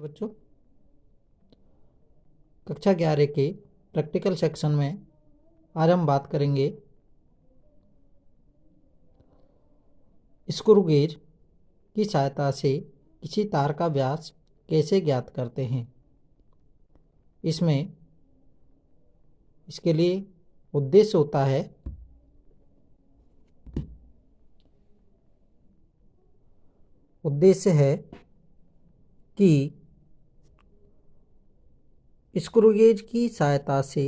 बच्चों, कक्षा 11 के प्रैक्टिकल सेक्शन में आज हम बात करेंगे स्क्रू गेज की सहायता से किसी तार का व्यास कैसे ज्ञात करते हैं। इसके लिए उद्देश्य होता है कि स्क्रू गेज की सहायता से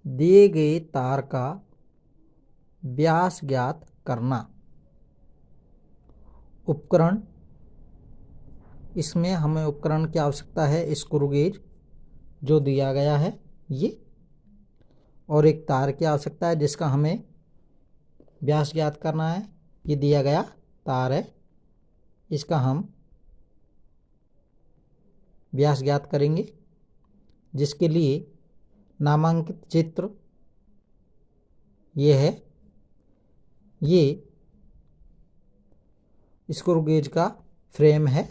दिए गए तार का व्यास ज्ञात करना। उपकरण, इसमें हमें उपकरण की आवश्यकता है स्क्रू गेज जो दिया गया है ये, और एक तार की आवश्यकता है जिसका हमें व्यास ज्ञात करना है। ये दिया गया तार है, इसका हम व्यास ज्ञात करेंगे, जिसके लिए नामांकित चित्र ये है। ये स्क्रू गेज का फ्रेम है,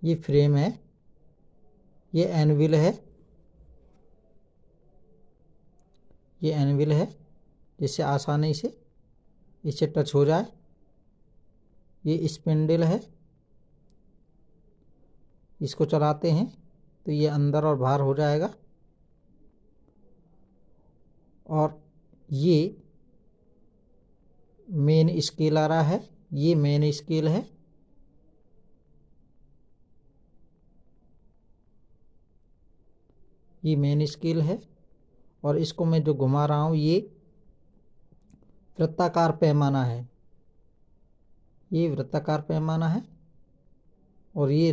ये फ्रेम है, ये एनविल है, ये एनविल है जिससे आसानी से इसे टच हो जाए। ये स्पिंडल है, इसको चलाते हैं तो ये अंदर और बाहर हो जाएगा। और ये मेन स्केल आ रहा है, ये मेन स्केल है। ये मेन स्केल है और इसको मैं जो घुमा रहा हूँ ये वृत्ताकार पैमाना है, ये वृत्ताकार पैमाना है। और ये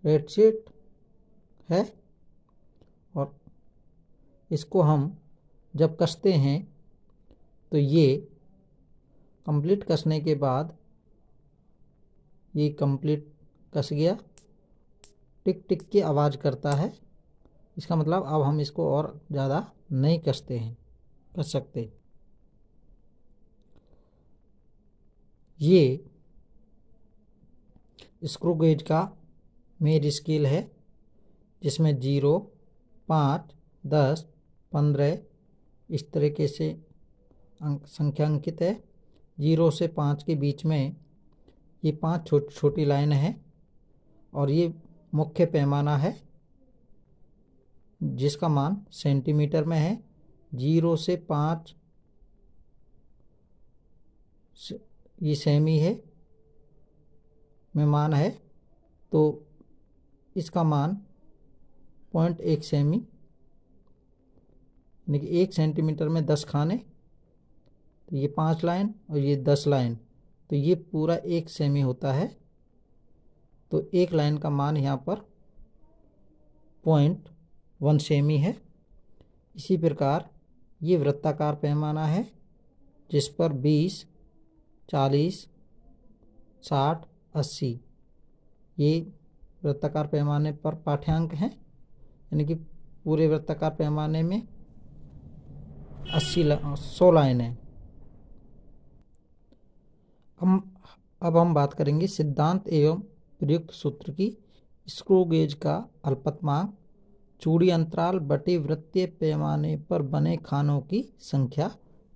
रेटसेट है। और इसको हम जब कसते हैं तो ये कंप्लीट कसने के बाद ये कंप्लीट कस गया, टिक टिक की आवाज़ करता है। इसका मतलब अब हम इसको और ज़्यादा नहीं कस सकते। ये स्क्रू गेज का मेन स्केल है जिसमें 0, 5, 10, 15 इस तरीके से संख्या अंकित है। 0 से 5 के बीच में ये 5 छोटी छोटी लाइन है और ये मुख्य पैमाना है जिसका मान सेंटीमीटर में है। 0 से 5 ये सेमी है में मान है, तो इसका मान 0.1 सेमी, यानी कि 1 सेंटीमीटर में 10 खाने। तो ये 5 लाइन और ये 10 लाइन, तो ये पूरा 1 सेमी होता है। तो एक लाइन का मान यहाँ पर 0.1 सेमी है। इसी प्रकार ये वृत्ताकार पैमाना है जिस पर 20, 40, 60, 80 ये वृत्ताकार पैमाने पर पाठ्यांक हैं, यानी कि पूरे वृत्ताकार पैमाने में 100 लाइन है। अब हम बात करेंगे सिद्धांत एवं प्रयुक्त सूत्र की। स्क्रू गेज का अल्पतमांक चूड़ी अंतराल बटे वृत्तीय पैमाने पर बने खानों की संख्या।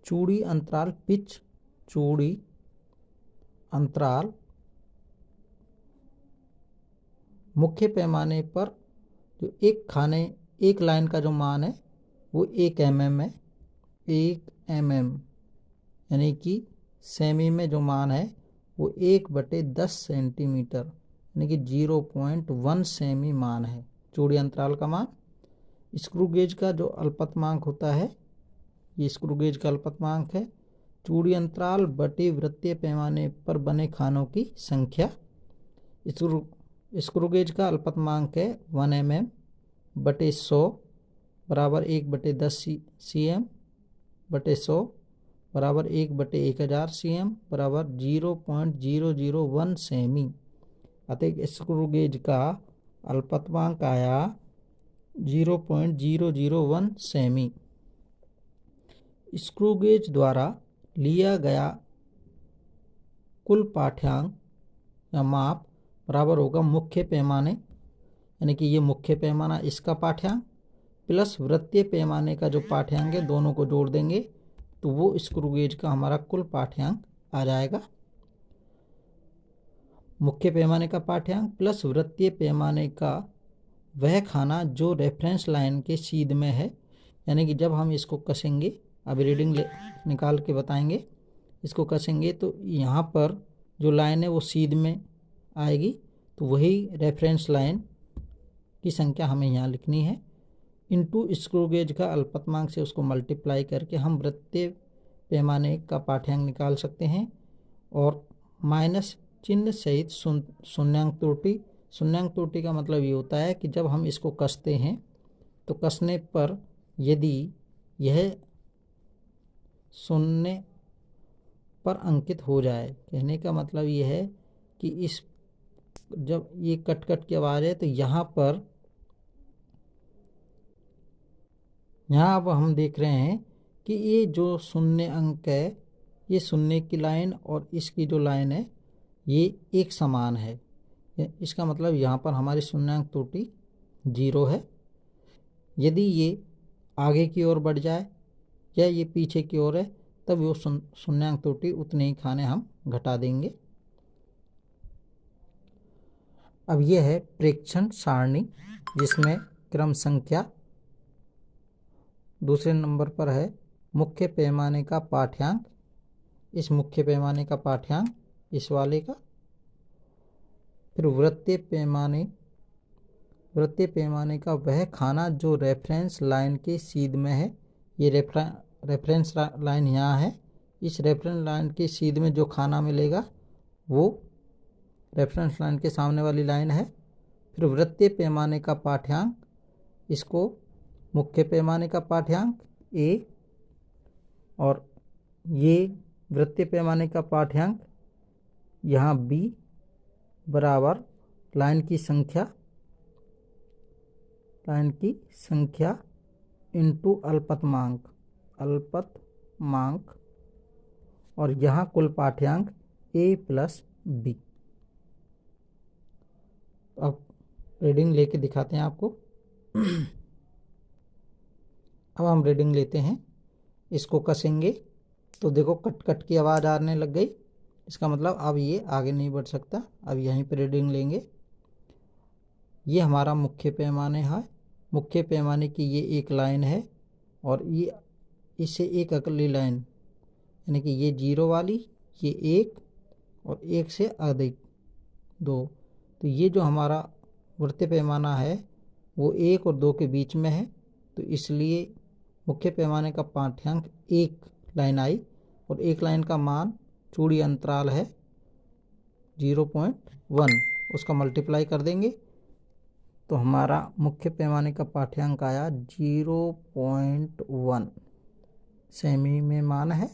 चूड़ी अंतराल पिच, चूड़ी अंतराल मुख्य पैमाने पर जो एक लाइन का जो मान है वो 1 mm है। 1 mm यानी कि सेमी में जो मान है वो 1/10 सेंटीमीटर यानी कि 0.1 सेमी मान है चूड़ी अंतराल का मान। स्क्रू गेज का जो अल्पतमांक होता है, ये स्क्रू गेज का अल्पतमांक है चूड़ी अंतराल बटे वृत्तीय पैमाने पर बने खानों की संख्या। स्क्रू गेज का अल्पतमांक है 1 mm बटे 100 बराबर 1/10 cm बटे 100 बराबर 1/1000 cm बराबर 0.001 सेमी। अतः स्क्रू गेज का अल्पतमांक आया 0.001 सेमी। स्क्रू गेज द्वारा लिया गया कुल पाठ्यांक या माप बराबर होगा मुख्य पैमाने, यानी कि ये मुख्य पैमाना इसका पाठ्यांक प्लस वृत्तीय पैमाने का जो पाठ्यांक है, दोनों को जोड़ देंगे तो वो स्क्रू गेज का हमारा कुल पाठ्यांक आ जाएगा। मुख्य पैमाने का पाठ्यांक प्लस वृत्तीय पैमाने का वह खाना जो रेफरेंस लाइन के सीध में है, यानी कि जब हम इसको कसेंगे, अभी रीडिंग निकाल के बताएंगे, इसको कसेंगे तो यहाँ पर जो लाइन है वो सीध में आएगी, तो वही रेफरेंस लाइन की संख्या हमें यहाँ लिखनी है। इनटू स्क्रू गेज का अल्पतमांक से उसको मल्टीप्लाई करके हम वृत्तीय पैमाने का पाठ्यांक निकाल सकते हैं। और माइनस चिन्ह सहित शून्यांक त्रुटि। शून्यांक त्रुटि का मतलब ये होता है कि जब हम इसको कसते हैं तो कसने पर यदि यह शून्य पर अंकित हो जाए, कहने का मतलब यह है कि इस जब ये कट कट की आवाज़ है तो यहाँ अब हम देख रहे हैं कि ये जो शून्य अंक है, ये शून्य की लाइन और इसकी जो लाइन है ये एक समान है। इसका मतलब यहाँ पर हमारी शून्यांक त्रुटि 0 है। यदि ये आगे की ओर बढ़ जाए या ये पीछे की ओर है तब वो शून्यांक त्रुटि उतने ही खाने हम घटा देंगे। अब यह है प्रेक्षण सारणी, जिसमें क्रम संख्या दूसरे नंबर पर है मुख्य पैमाने का पाठ्यांक। इस मुख्य पैमाने का पाठ्यांक इस वाले का, फिर वृत्तीय पैमाने का वह खाना जो रेफरेंस लाइन के सीध में है। ये रेफरेंस लाइन यहाँ है, इस रेफरेंस लाइन के सीध में जो खाना मिलेगा वो रेफरेंस लाइन के सामने वाली लाइन है। फिर वृत्तीय पैमाने का पाठ्यांक, इसको मुख्य पैमाने का पाठ्यांक A, और ये वृत्तीय पैमाने का पाठ्यांक यहाँ B बराबर लाइन की संख्या इनटू अल्पतमांक, और यहाँ कुल पाठ्यांक A प्लस B। अब रीडिंग लेके दिखाते हैं आपको। अब हम रीडिंग लेते हैं, इसको कसेंगे तो देखो कट कट की आवाज़ आने लग गई, इसका मतलब अब ये आगे नहीं बढ़ सकता। अब यहीं पर रीडिंग लेंगे। ये हमारा मुख्य पैमाने है, मुख्य पैमाने की ये एक लाइन है और ये इससे एक अगली लाइन, यानी कि ये 0 वाली, ये 1 और 1 से अधिक 2। तो ये जो हमारा वृत्तीय पैमाना है वो 1 और 2 के बीच में है, तो इसलिए मुख्य पैमाने का पाठ्यांक 1 लाइन आई और 1 लाइन का मान चूड़ी अंतराल है 0.1, उसका मल्टीप्लाई कर देंगे तो हमारा मुख्य पैमाने का पाठ्यांक आया 0.1 सेमी में मान है।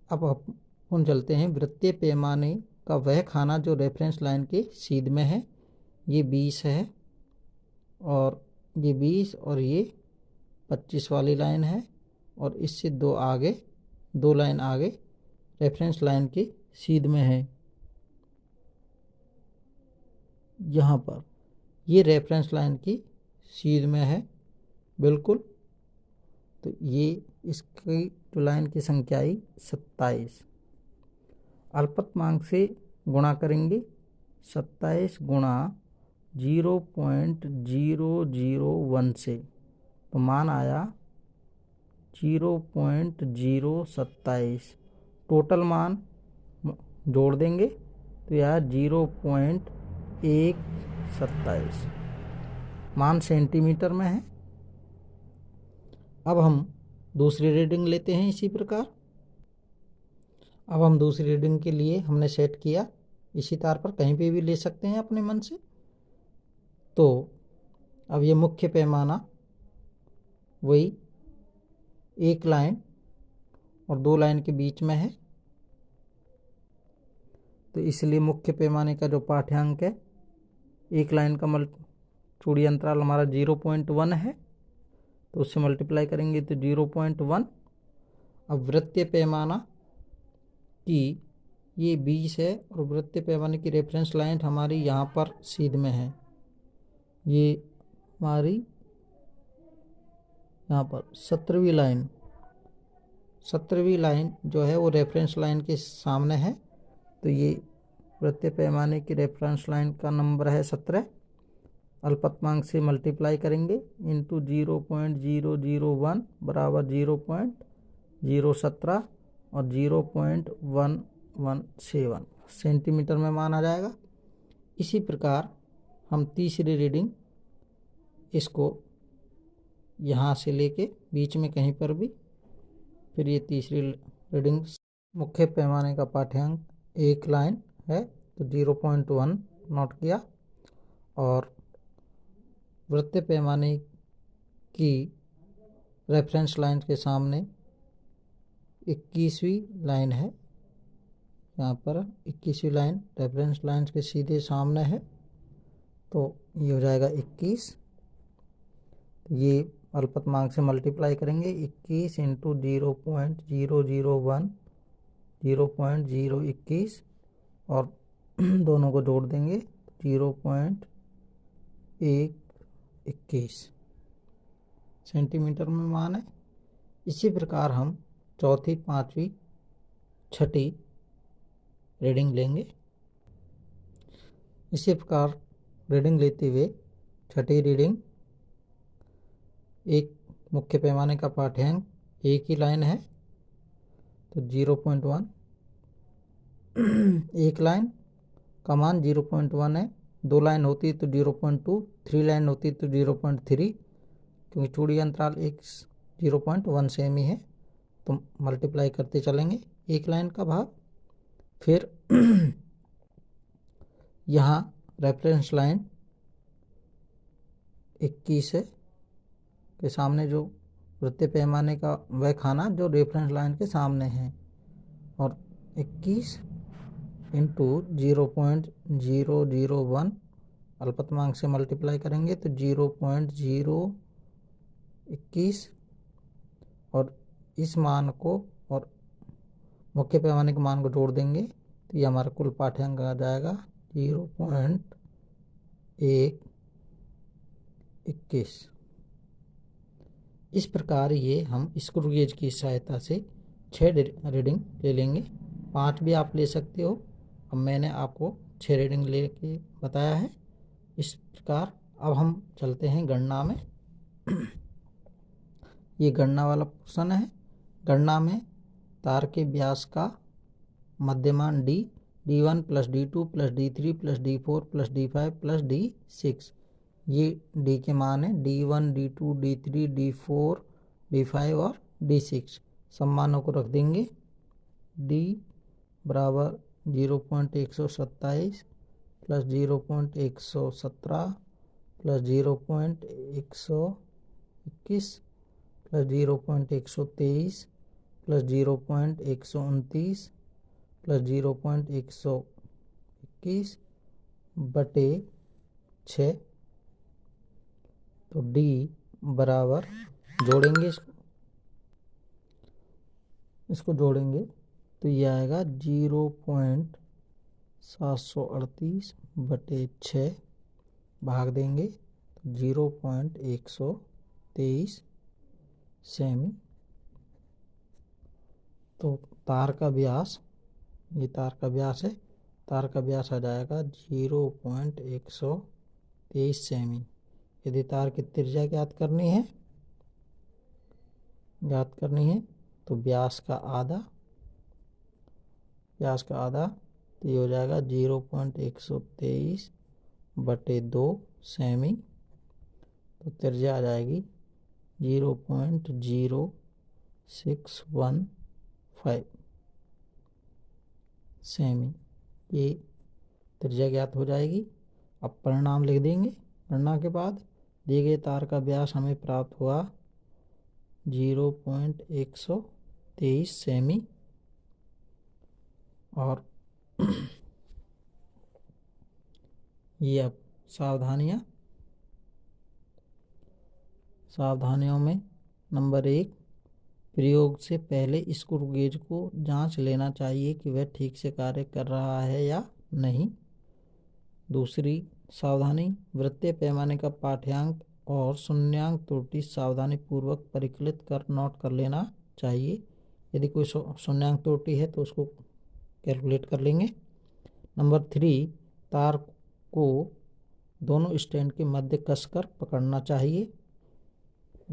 अब अपन चलते हैं वृत्तीय पैमाने का वह खाना जो रेफरेंस लाइन के सीध में है। ये 20 है और ये 20 और ये 25 वाली लाइन है, और इससे दो लाइन आगे रेफरेंस लाइन के सीध में है। यहाँ पर ये रेफरेंस लाइन की सीध में है बिल्कुल, तो ये इसकी जो लाइन की संख्या आई 27। अल्पतमांक से गुणा करेंगे, 27 गुणा 0.001 से, तो मान आया 0.027। टोटल मान जोड़ देंगे तो यह 0.127 मान सेंटीमीटर में है। अब हम दूसरी रीडिंग लेते हैं इसी प्रकार। अब हम दूसरी रीडिंग के लिए हमने सेट किया, इसी तार पर कहीं पे भी ले सकते हैं अपने मन से। तो अब ये मुख्य पैमाना वही 1 लाइन और 2 लाइन के बीच में है, तो इसलिए मुख्य पैमाने का जो पाठ्यांक है 1 लाइन का चूड़ी अंतराल हमारा 0.1 है, तो उससे मल्टीप्लाई करेंगे तो 0.1। अब वृत्तीय पैमाना की ये 20 है और वृत्तीय पैमाने की रेफरेंस लाइन हमारी यहाँ पर सीध में है। ये हमारी यहाँ पर 17वीं लाइन जो है वो रेफरेंस लाइन के सामने है। तो ये वृत्तीय पैमाने की रेफरेंस लाइन का नंबर है 17। अल्पतमांक से मल्टीप्लाई करेंगे इंटू 0.001 बराबर 0.017 और 0.117 सेंटीमीटर में माना जाएगा। इसी प्रकार हम तीसरी रीडिंग इसको यहाँ से लेके बीच में कहीं पर भी, फिर ये तीसरी रीडिंग। मुख्य पैमाने का पाठ्यांक 1 लाइन है तो 0.1 नोट किया, और वृत्तीय पैमाने की रेफरेंस लाइन के सामने 21वीं लाइन है। यहाँ पर 21वीं लाइन रेफरेंस लाइन के सीधे सामने है, तो ये हो जाएगा 21। ये अल्पतमांक से मल्टीप्लाई करेंगे 21 इंटू 0.001 0.021 और दोनों को जोड़ देंगे 0.121 सेंटीमीटर में मान है। इसी प्रकार हम चौथी, पांचवी, छठी रीडिंग लेंगे। इसी प्रकार रीडिंग लेते हुए छठी रीडिंग, एक मुख्य पैमाने का पाठ्यांक 1 ही लाइन है तो 0.1, एक लाइन का मान 0.1 है। 2 लाइन होती तो 0.2, 3 लाइन होती तो 0.3, क्योंकि चूड़ी अंतराल 0.1 सेमी है तो मल्टीप्लाई करते चलेंगे एक लाइन का भाग। फिर यहाँ रेफरेंस लाइन 21 है के सामने जो वृत्तीय पैमाने का वह खाना जो रेफरेंस लाइन के सामने है, और 21 इंटू 0.001 अल्पतमांक से मल्टीप्लाई करेंगे तो 0.021 और इस मान को और मुख्य पैमाने के मान को जोड़ देंगे तो ये हमारा कुल पाठ्यांक आ जाएगा 0.121। इस प्रकार ये हम स्क्रू गेज की सहायता से 6 रीडिंग ले लेंगे। 5 भी आप ले सकते हो, अब मैंने आपको 6 रीडिंग लेके बताया है। इस प्रकार अब हम चलते हैं गणना में। ये गणना वाला पोर्शन है। गणना में तार के व्यास का मध्यमान D1 plus D2 plus D3 plus D4 plus D5 plus D6, ये D के मान है। D1 D2 D3 D4 D5 और D6 सब मानों को रख देंगे। D बराबर 0.127 plus 0.117 plus 0.121 plus 0.123 plus 0.129 plus 0.121 बटे 6। तो D बराबर जोड़ेंगे, इसको जोड़ेंगे तो ये आएगा 0.738 बटे 6 भाग देंगे तो 0.123 सेमी। तो तार का व्यास, ये तार का व्यास है, तार का व्यास आ जाएगा 0.123 सेमी। यदि तार की त्रिज्या ज्ञात करनी है तो व्यास का आधा तो ये हो जाएगा 0.123 बटे 2 सेमी। तो त्रिज्या आ जाएगी 0.0615 सेमी। ये त्रिज्या ज्ञात हो जाएगी। अब परिणाम लिख देंगे। गणना के बाद दिए गए तार का व्यास हमें प्राप्त हुआ 0.123 सेमी, और ये अब सावधानियों में नंबर 1, प्रयोग से पहले स्क्रू गेज को जांच लेना चाहिए कि वह ठीक से कार्य कर रहा है या नहीं। दूसरी सावधानी, वृत्तीय पैमाने का पाठ्यांक और शून्यांक त्रुटि सावधानी पूर्वक परिकलित कर नोट कर लेना चाहिए। यदि कोई शून्यांक त्रुटि है तो उसको कैलकुलेट कर लेंगे। नंबर 3, तार को दोनों स्टैंड के मध्य कसकर पकड़ना चाहिए।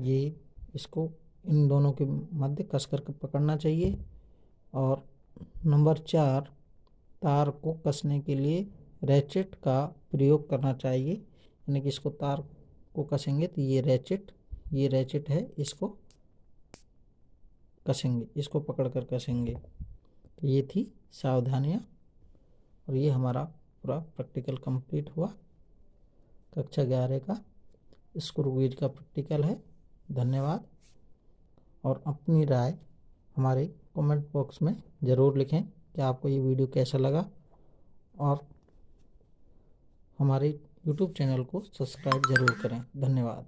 ये इसको इन दोनों के मध्य कसकर पकड़ना चाहिए। और नंबर 4, तार को कसने के लिए रैचेट का प्रयोग करना चाहिए। यानी कि इसको तार को कसेंगे तो ये रैचेट है, इसको कसेंगे, इसको पकड़कर कसेंगे। तो ये थी सावधानियाँ और ये हमारा पूरा प्रैक्टिकल कंप्लीट हुआ। कक्षा 11 का स्क्रू गेज का प्रैक्टिकल है। धन्यवाद। और अपनी राय हमारे कमेंट बॉक्स में ज़रूर लिखें कि आपको ये वीडियो कैसा लगा, और हमारे YouTube चैनल को सब्सक्राइब ज़रूर करें। धन्यवाद।